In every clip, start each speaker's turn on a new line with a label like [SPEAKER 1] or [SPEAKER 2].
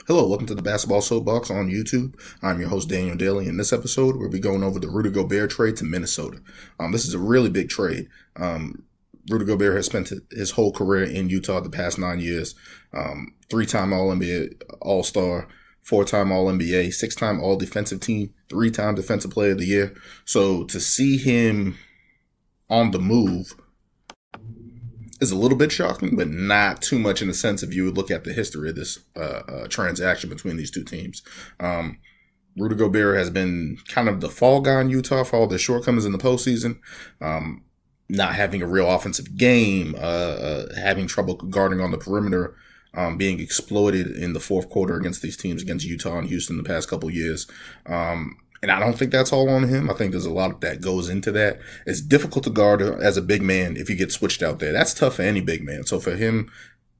[SPEAKER 1] Hello, welcome to the Basketball Soapbox on YouTube. I'm your host, Daniel Daly. In this episode, we'll be going over the Rudy Gobert trade to Minnesota. This is a really big trade. Rudy Gobert has spent his whole career in Utah the past 9 years. Three-time All-NBA All-Star, four-time All-NBA, six-time All-Defensive Team, three-time Defensive Player of the Year. So to see him on the move is a little bit shocking, but not too much in the sense if you would look at the history of this transaction between these two teams. Rudy Gobert has been kind of the fall guy in Utah for all their shortcomings in the postseason. Not having a real offensive game, having trouble guarding on the perimeter, being exploited in the fourth quarter against these teams, against Utah and Houston the past couple of years. And I don't think that's all on him. I think there's a lot that goes into that. It's difficult to guard as a big man if you get switched out there. That's tough for any big man. So for him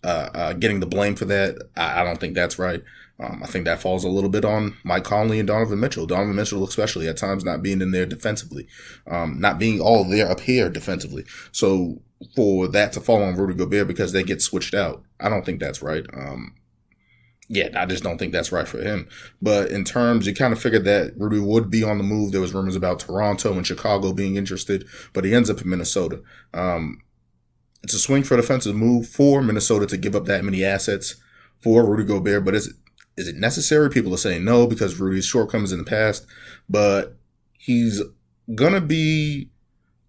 [SPEAKER 1] getting the blame for that, I don't think that's right. I think that falls a little bit on Mike Conley and Donovan Mitchell. Donovan Mitchell especially at times not being in there defensively, not being all there up here defensively. So for that to fall on Rudy Gobert because they get switched out, I don't think that's right. I just don't think that's right for him. But in terms, you kind of figured that Rudy would be on the move. There was rumors about Toronto and Chicago being interested, but he ends up in Minnesota. It's a swing for a defensive move for Minnesota to give up that many assets for Rudy Gobert. But is it necessary? People are saying no because Rudy's shortcomings in the past. But he's going to be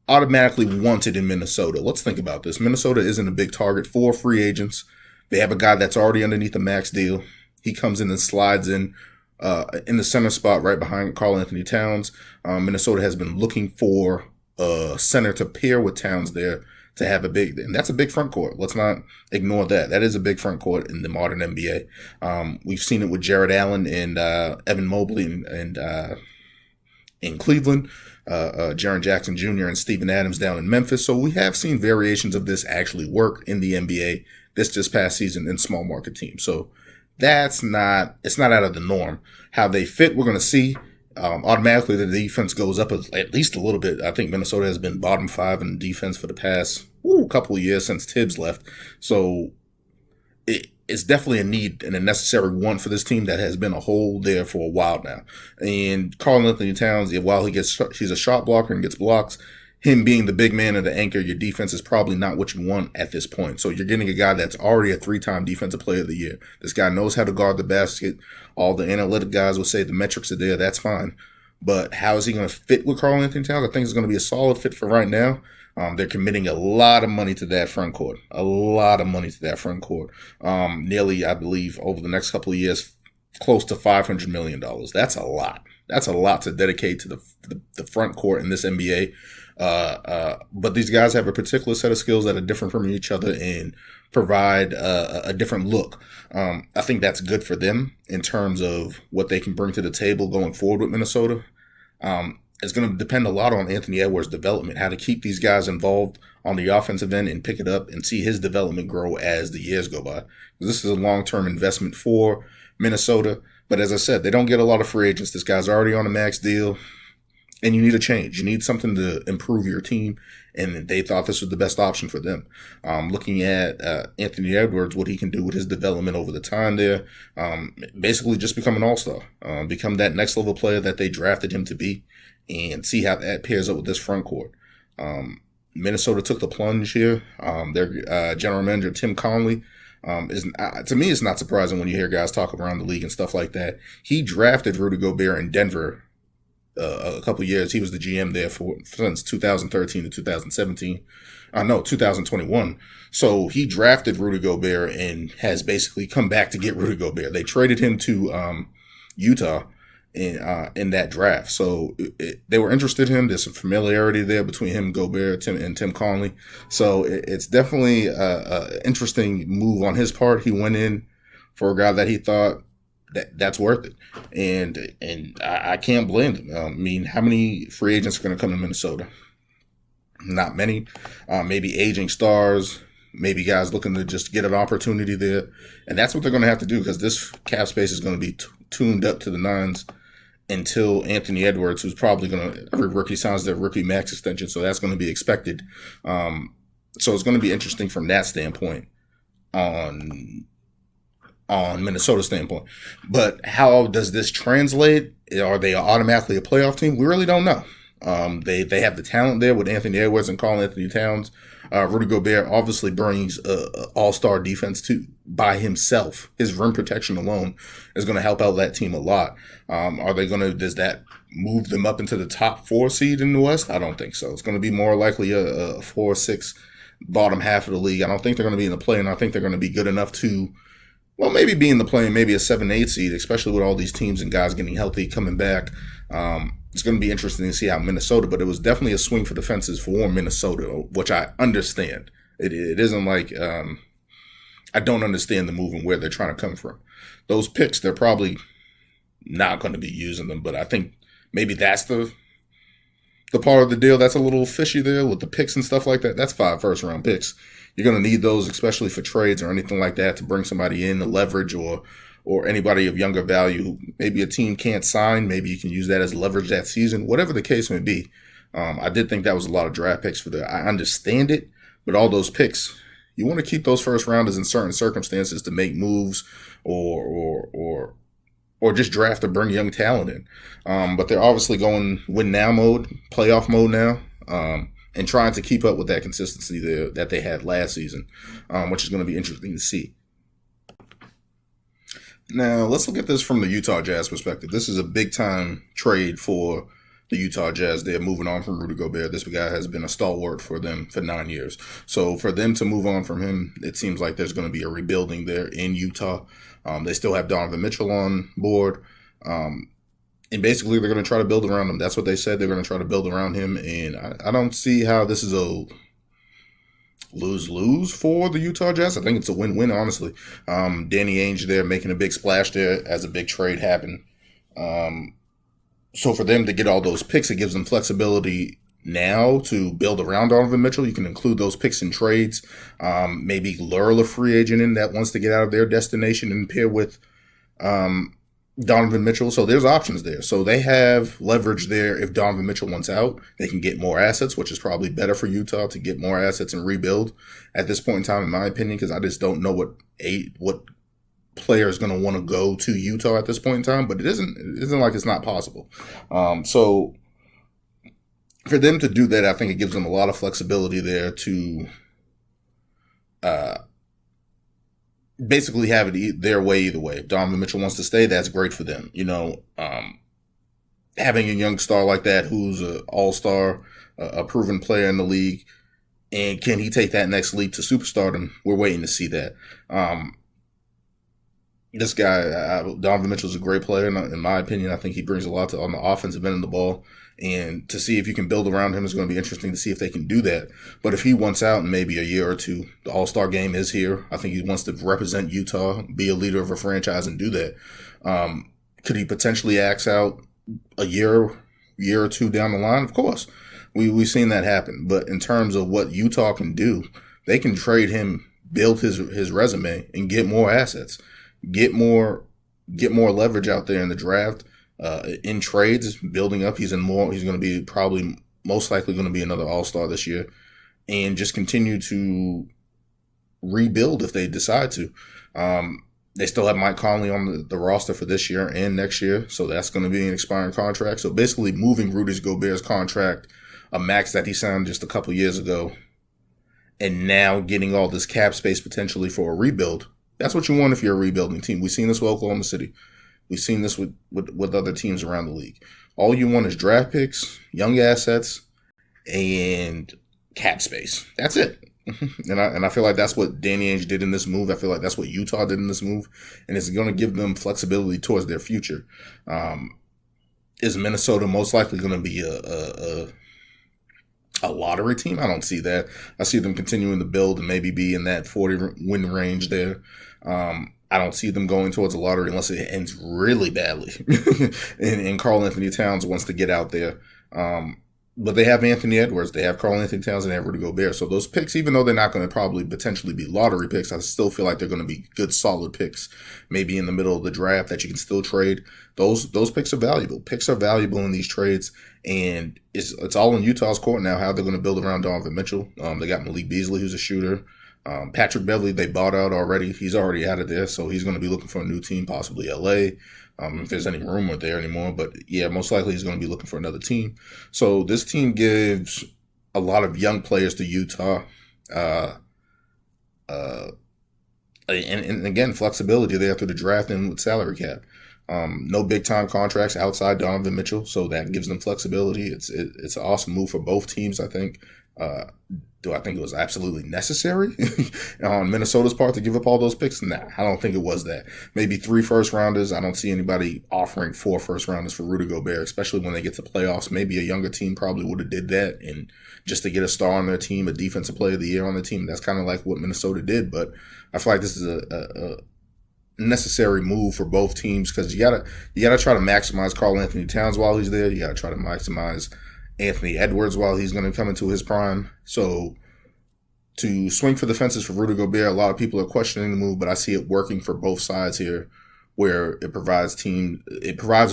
[SPEAKER 1] automatically wanted in Minnesota. Let's think about this. Minnesota isn't a big target for free agents. They have a guy that's already underneath the max deal. He comes in and slides in the center spot right behind Karl Anthony Towns. Minnesota has been looking for a center to pair with Towns there to have and that's a big front court. Let's not ignore that. That is a big front court in the modern NBA. We've seen it with Jared Allen and Evan Mobley and in Cleveland, Jaren Jackson Jr. and Steven Adams down in Memphis. So we have seen variations of this actually work in the NBA this past season in small market teams. So it's not out of the norm. How they fit, we're going to see. Automatically, the defense goes up at least a little bit. I think Minnesota has been bottom 5 in defense for the past couple of years since Tibbs left. So it's definitely a need and a necessary want for this team that has been a hole there for a while now. And Karl Anthony Towns, while he's a shot blocker and gets blocks, him being the big man and the anchor, your defense is probably not what you want at this point. So you're getting a guy that's already a 3-time Defensive Player of the Year. This guy knows how to guard the basket. All the analytic guys will say the metrics are there. That's fine. But how is he going to fit with Karl Anthony Towns? I think it's going to be a solid fit for right now. They're committing a lot of money to that front court. Nearly, I believe, over the next couple of years, close to $500 million. That's a lot. That's a lot to dedicate to the front court in this NBA. But these guys have a particular set of skills that are different from each other and provide a different look. I think that's good for them in terms of what they can bring to the table going forward with Minnesota. It's going to depend a lot on Anthony Edwards' development, how to keep these guys involved on the offensive end and pick it up and see his development grow as the years go by. This is a long-term investment for Minnesota. But as I said, they don't get a lot of free agents. This guy's already on a max deal. And you need a change. You need something to improve your team. And they thought this was the best option for them. Looking at Anthony Edwards, what he can do with his development over the time there. Basically just become an all-star. Become that next level player that they drafted him to be. And see how that pairs up with this front court. Minnesota took the plunge here. Their general manager, Tim Conley, to me, it's not surprising when you hear guys talk around the league and stuff like that. He drafted Rudy Gobert in Denver a couple of years. He was the GM there since 2013 to 2017. 2021. So he drafted Rudy Gobert and has basically come back to get Rudy Gobert. They traded him to Utah in that draft. So they were interested in him. There's some familiarity there between him, Gobert, and Tim Conley. So it's definitely an interesting move on his part. He went in for a guy that he thought that's worth it. And I can't blame them. I mean, how many free agents are going to come to Minnesota? Not many. Maybe aging stars, maybe guys looking to just get an opportunity there. And that's what they're going to have to do because this cap space is going to be tuned up to the nines until Anthony Edwards, who's probably going to, every rookie signs their rookie max extension, so that's going to be expected. So it's going to be interesting from that standpoint on on Minnesota's standpoint. But how does this translate? Are they automatically a playoff team? We really don't know. They have the talent there with Anthony Edwards and Karl Anthony Towns. Rudy Gobert obviously brings a all-star defense too by himself. His rim protection alone is going to help out that team a lot. Does that move them up into the top 4 seed in the West? I don't think so. It's going to be more likely a 4-6 bottom half of the league. I don't think they're going to be in the play, and I think they're going to be good enough to, well, maybe be in the play, maybe a 7-8 seed, especially with all these teams and guys getting healthy, coming back. It's going to be interesting to see how Minnesota, but it was definitely a swing for the fences for Minnesota, which I understand. It isn't like I don't understand the move and where they're trying to come from. Those picks, they're probably not going to be using them, but I think maybe that's the part of the deal that's a little fishy there with the picks and stuff like that. That's 5 first-round picks. You're going to need those, especially for trades or anything like that, to bring somebody in to leverage or anybody of younger value. Maybe a team can't sign. Maybe you can use that as leverage that season. Whatever the case may be. I did think that was a lot of draft picks for I understand it, but all those picks, you want to keep those first rounders in certain circumstances to make moves or just draft or bring young talent in. But they're obviously going win now mode, playoff mode now, and trying to keep up with that consistency there that they had last season, which is going to be interesting to see. Now, let's look at this from the Utah Jazz perspective. This is a big-time trade for the Utah Jazz. They're moving on from Rudy Gobert. This guy has been a stalwart for them for 9 years. So for them to move on from him, it seems like there's going to be a rebuilding there in Utah. They still have Donovan Mitchell on board. And basically, they're going to try to build around him. That's what they said. They're going to try to build around him. And I don't see how this is a lose-lose for the Utah Jazz. I think it's a win-win, honestly. Danny Ainge there making a big splash there as a big trade happened. So for them to get all those picks, it gives them flexibility now to build around Donovan Mitchell. You can include those picks in trades. Maybe lure a free agent in that wants to get out of their destination and pair with Donovan Mitchell. So there's options there. So they have leverage there. If Donovan Mitchell wants out, they can get more assets, which is probably better for Utah to get more assets and rebuild at this point in time, in my opinion, because I just don't know what player is going to want to go to Utah at this point in time. But it isn't like it's not possible. So for them to do that, I think it gives them a lot of flexibility there to basically have it their way either way. If Donovan Mitchell wants to stay, that's great for them. Having a young star like that who's an all-star, a proven player in the league, and can he take that next leap to superstardom? We're waiting to see that. This guy, Donovan Mitchell's a great player, in my opinion. I think he brings a lot on the offensive end of the ball. And to see if you can build around him is going to be interesting to see if they can do that. But if he wants out in maybe a year or two, the All-Star game is here. I think he wants to represent Utah, be a leader of a franchise, and do that. Could he potentially axe out a year or two down the line? Of course. We've seen that happen. But in terms of what Utah can do, they can trade him, build his resume, and get more assets. Get more leverage out there in the draft. In trades, building up, he's going to be probably most likely going to be another All-Star this year, and just continue to rebuild if they decide to. They still have Mike Conley on the roster for this year and next year, so that's going to be an expiring contract. So basically moving Rudy Gobert's contract, a max that he signed just a couple years ago, and now getting all this cap space potentially for a rebuild. That's what you want if you're a rebuilding team. We've seen this with Oklahoma City. We've seen this with other teams around the league. All you want is draft picks, young assets, and cap space. That's it. And I feel like that's what Danny Ainge did in this move. I feel like that's what Utah did in this move. And it's going to give them flexibility towards their future. Is Minnesota most likely going to be a lottery team? I don't see that. I see them continuing to build and maybe be in that 40-win range there. I don't see them going towards a lottery unless it ends really badly. and Karl Anthony Towns wants to get out there. But they have Anthony Edwards, they have Karl Anthony Towns, and they have Rudy Gobert. So those picks, even though they're not going to probably potentially be lottery picks, I still feel like they're going to be good, solid picks, maybe in the middle of the draft that you can still trade. Those picks are valuable. Picks are valuable in these trades, and it's all in Utah's court now how they're going to build around Donovan Mitchell. They got Malik Beasley, who's a shooter. Patrick Beverly, they bought out already. He's already out of there, so he's going to be looking for a new team, possibly LA, if there's any rumor there anymore. But yeah, most likely he's going to be looking for another team. So this team gives a lot of young players to Utah. And again, flexibility there through the draft and with salary cap. No big time contracts outside Donovan Mitchell, so that gives them flexibility. It's an awesome move for both teams, I think. Do I think it was absolutely necessary on Minnesota's part to give up all those picks? Nah, I don't think it was that. Maybe 3 first-rounders. I don't see anybody offering 4 first-rounders for Rudy Gobert, especially when they get to playoffs. Maybe a younger team probably would have did that, and just to get a star on their team, a defensive player of the year on their team. That's kind of like what Minnesota did, but I feel like this is a necessary move for both teams because you gotta try to maximize Karl Anthony Towns while he's there. You gotta try to maximize Anthony Edwards while he's going to come into his prime. So to swing for the fences for Rudy Gobert, a lot of people are questioning the move, but I see it working for both sides here, where it provides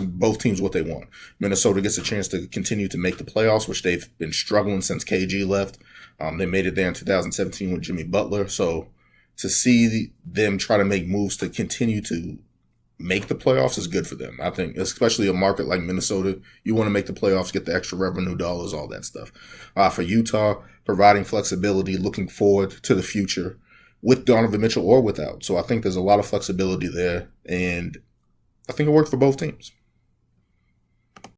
[SPEAKER 1] both teams what they want. Minnesota gets a chance to continue to make the playoffs, which they've been struggling since KG left. They made it there in 2017 with Jimmy Butler. So to see them try to make moves to continue to make the playoffs is good for them. I think, especially a market like Minnesota, you want to make the playoffs, get the extra revenue dollars, all that stuff. For Utah, providing flexibility, looking forward to the future with Donovan Mitchell or without. So I think there's a lot of flexibility there, and I think it worked for both teams.